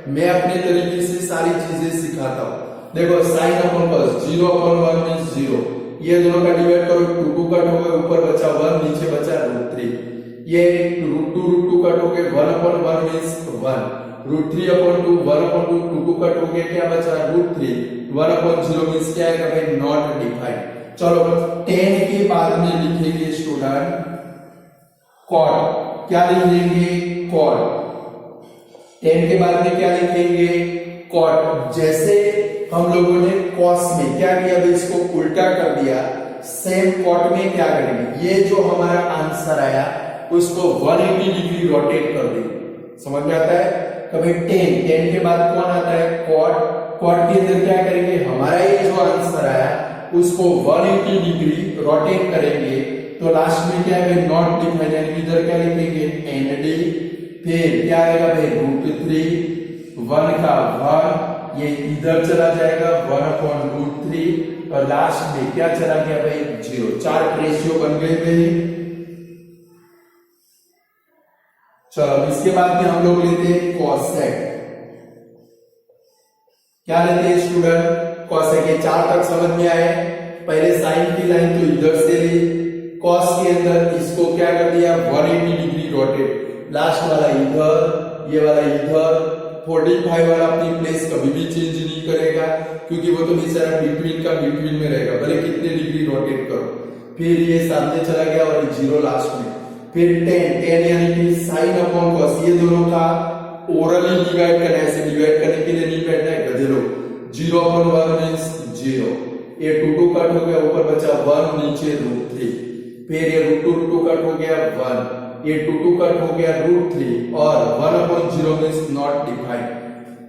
मैं अपने तरीके से सारी चीजें सिखाता हूँ। देखो साइन अपॉन कॉस 0/1 मींस 0, ये दोनों का डिवाइड करो 2 कट हो गए, ऊपर बचा 1 नीचे बचा √3, ये √2 कट हो गए 1/1 मींस 1, √3/2 1/2 2 कट हो गए, क्या बचा √3, 1/0 मींस क्या आएगा भाई नॉट डिफाइंड। चलो 10 के बाद में लिखेंगे स्टूडेंट कॉट, क्या लिखेंगे कॉट, 10 के बाद में क्या लिखेंगे कॉट। जैसे हम लोगों ने कॉस में क्या किया भाई इसको उल्टा कर दिया, सेम कॉट में क्या करेंगे, ये जो हमारा आंसर आया उसको 180 डिग्री रोटेट कर देंगे। समझ में आता है। कभी 10 के बाद कौन आता है कॉट, कॉट के अंदर क्या करेंगे हमारा ये जो आंसर आया उसको 180 डिग्री रोटेट करेंगे तो लास्ट में क्या है नॉट डिफाइंड, यानी इधर क्या लिखेंगे एनडी, फिर क्या आएगा भाई √3 1 का 1, ये इधर चला जाएगा 1/√3 और लास्ट में क्या चला गया भाई 0। 4 रेशियो बन गए भाई। चलो इसके बाद में हम लोग लेते हैं कॉसेक। क्या लेते हैं स्टूडेंट कॉसेक, ये 4 तक समझ में आए। पहले साइन की लाइन तो इधर से ली, कॉस के अंदर इसको क्या कर दिया 180 डिग्री रोटेट, लास्ट वाला इधर, ये वाला इधर, 45 वाला अपनी प्लेस कभी भी चेंज नहीं करेगा क्योंकि वो तो बेचारा बिटवीन का बिटवीन में रहेगा, भले कितने डिग्री रोटेट करो। फिर ये सामने चला गया और 0 लास्ट में, फिर 10 यानी कि साइन अपॉन कॉस, ये दोनों का ओरली डिवाइड करना है, ऐसे डिवाइड करने के लिए नहीं बैठना है गधे लोग। 0/1 मींस 0, ये 2 कट हो गया, ऊपर बचा 1 नीचे √3, फिर ये √2 कट हो गया 1, ये 2 कट हो गया √3 और 1/0 मींस नॉट डिफाइंड।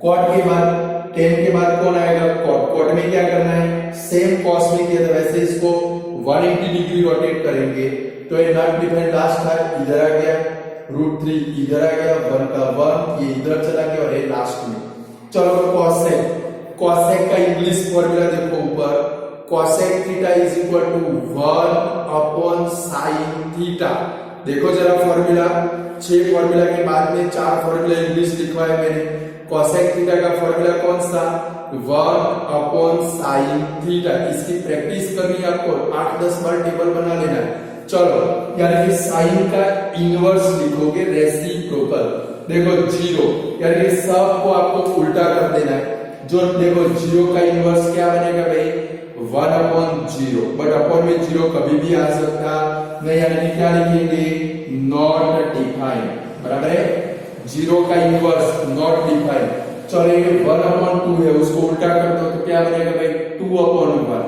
कॉट के बाद 10 के बाद कौन आएगा कॉट, कॉट में क्या करना है सेम कॉस में किया था वैसे इसको 180 डिग्री रोटेट करेंगे तो ये नॉट डिफाइंड लास्ट था, इधर आ गया √3 इधर आ गया 1 का 1, ये इधर चला गया और ये लास्ट में। चलो कॉसेक, कॉसेक का इंग्लिश फॉर्मूला देखो ऊपर, cosec theta is equal to 1/sin theta. देखो जरा फॉर्मूला, 6 फॉर्मूला के बाद में 4 फॉर्मूला इंग्लिश लिखवाए मैंने। cosec थीटा का फॉर्मूला कौन सा 1/sin थीटा। इसकी प्रैक्टिस करनी है आपको, 8-10 बार टेबल बना लेना है। चलो यानी कि साइन का इनवर्स लिखोगे रेसिप्रोकल, देखो 0 यानी कि सब को आपको उल्टा कर देना है। जो देखो 0 का इनवर्स क्या बनेगा भाई 1/0, बट अपॉन में 0 कभी भी आ सकता नहीं, यानी कि क्या लिखेंगे नॉट डिफाइंड, बराबर है। 0 का इनवर्स नॉट डिफाइंड। चलो ये 1/2 है उसको उल्टा कर दो तो क्या बनेगा भाई 2/1।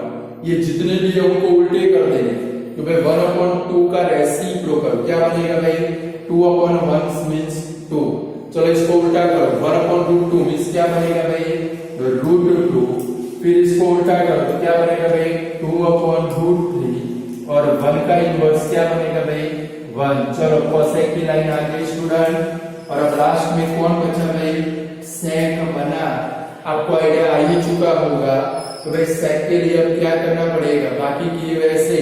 ये जितने भी है उनको उल्टे कर देंगे तो भाई 1/2 का रेसिप्रोकल क्या बनेगा भाई 2/1 मींस 2। चलो इसको उल्टा करो 1/2 मींस क्या बनेगा भाई √2, फिर इसको उल्टा करो तो क्या बनेगा भाई 2/√3 और 1 का इनवर्स क्या बनेगा भाई 1। चलो cosec की लाइन आ गई स्टूडेंट और अब लास्ट में कौन बचा भाई sec बना। आपको आइडिया आ ही चुका होगा तो भाई sec के लिए अब क्या करना पड़ेगा, बाकी की वैसे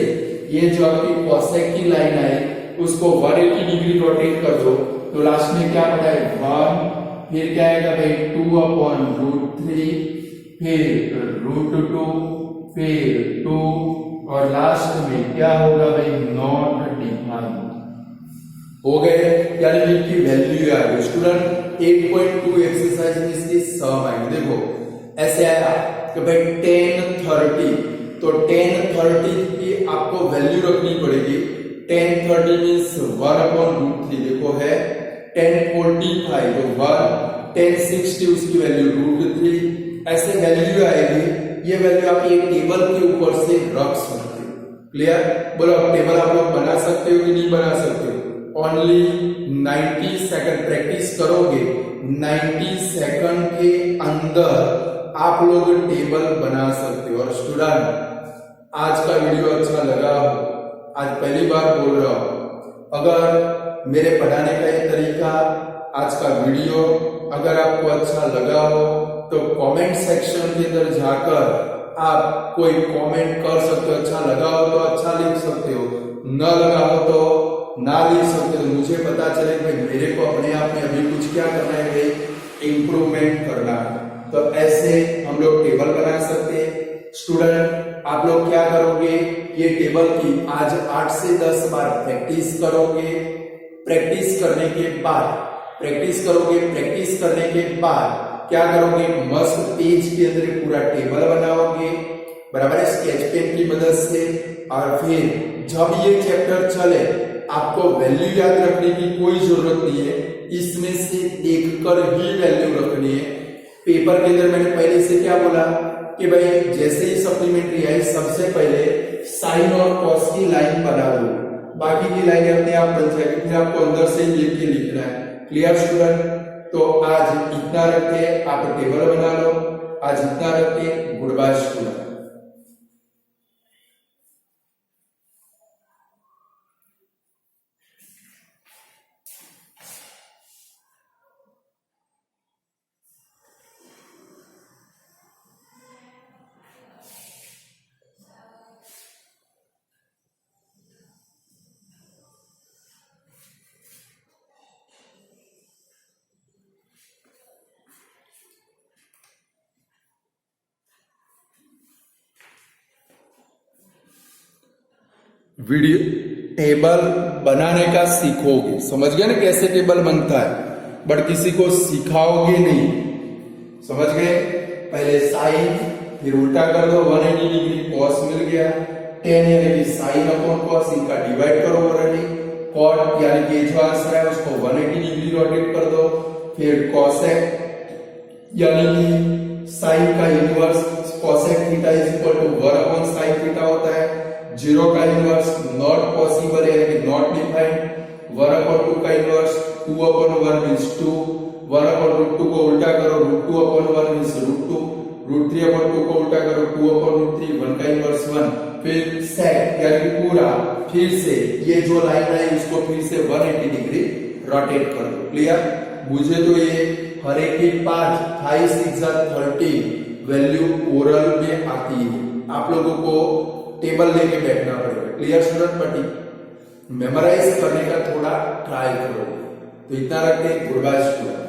ये जो आपकी cosec की लाइन है उसको 180 डिग्री रोटेट कर दो तो लास्ट में क्या बचा है 1, फिर क्या आएगा भाई 2/√3, फिर √2, फिर 2 और लास्ट में क्या होगा भाई नॉट डिफाइंड। हो गए, यानी कि इनकी वैल्यू आ गई। स्टूडेंट 8.2 एक्सरसाइज में इसकी सम आई। देखो ऐसे आया कि भाई 1030, तो 1030 की आपको वैल्यू रखनी पड़ेगी। 1030 मीन्स 1/√3। देखो है 1045 तो 1, 1060 उसकी वैल्यू √3, ऐसे वैल्यू आएगी। ये वैल्यू आप ये टेबल के ऊपर से रख सकते हो। क्लियर? बोलो टेबल आप लोग बना सकते हो कि नहीं बना सकते हो? ओनली 90 सेकंड प्रैक्टिस करोगे, 90 सेकंड के अंदर आप लोग टेबल बना सकते हो। और स्टूडेंट आज का वीडियो अच्छा लगा हो, आज पहली बार बोल रहा हूं, अगर मेरे पढ़ाने का ये तरीका, आज का वीडियो अगर आपको अच्छा लगा हो तो कमेंट सेक्शन के अंदर जाकर आप कोई कमेंट कर सकते हो। अच्छा लगा हो तो अच्छा लिख सकते हो, न लगा हो तो ना लिख सकते हो। मुझे पता चले कि मेरे को अपने आप में अभी कुछ क्या करना है भाई, इम्प्रूवमेंट करना है। तो ऐसे हम लोग टेबल बना सकते हैं। स्टूडेंट आप लोग क्या करोगे, ये टेबल की आज 8 से 10 बार प्रैक्टिस करोगे। प्रैक्टिस करने के बाद प्रैक्टिस करने के बाद क्या करोगे, मस्त पेज के अंदर पूरा टेबल बनाओगे, बराबर है, स्केच पेन की मदद से। और फिर जब ये चैप्टर चले आपको वैल्यू याद रखने की कोई जरूरत नहीं है, इसमें से देखकर ही वैल्यू रखनी है। पेपर के अंदर मैंने पहले से क्या बोला कि भाई जैसे ही सप्लीमेंट्री आई सबसे पहले साइन और कॉस की लाइन बना दो, बाकी की लाइन अपने आप बन जाएगी, फिर आपको अंदर से लिख के लिखना है। Clear student? तो आज इतना रखते हैं, आप टेबल बना लो। आज इतना रखते हैं, good bye student. Video table बनाने का सीखोगे, समझ गए ना कैसे टेबल बनता है, बट किसी को सिखाओगे नहीं। समझ गए? पहले साइन, फिर उल्टा कर दो, 180 डिग्री कॉस मिल गया, 10 यानी कि साइन अपॉन कॉस, इनका डिवाइड करो ऑलरेडी। कॉट यानी कि जो आंसर है उसको 180 डिग्री रोटेट कर दो, फिर कॉसेक यानी कि साइन का inverse cosec theta is equal to 1 upon sine theta होता है। 0 का इनवर्स नॉट पॉसिबल यानी कि नॉट डिफाइंड। 1 अपॉन 2 का इनवर्स 2 अपॉन 1 मींस 2। 1 अपॉन √2 को उल्टा करो, √2 अपॉन 1 मींस √2। √3 अपॉन 2 को उल्टा करो, 2 अपॉन √3, 1 का इनवर्स 1। फिर सेक यानी कि पूरा, फिर से ये जो लाइन है इसको फिर से 180 डिग्री रोटेट कर दो। क्लियर? मुझे तो ये हर एक की 5, 5, 6, 30 वैल्यू ओरल में आती है, आप लोगों को टेबल लेके बैठना पड़ेगा। Clear student? बट मेमोराइज करने का थोड़ा ट्राई करो। तो इतना रखते हैं, गुड बाय स्टूडेंट।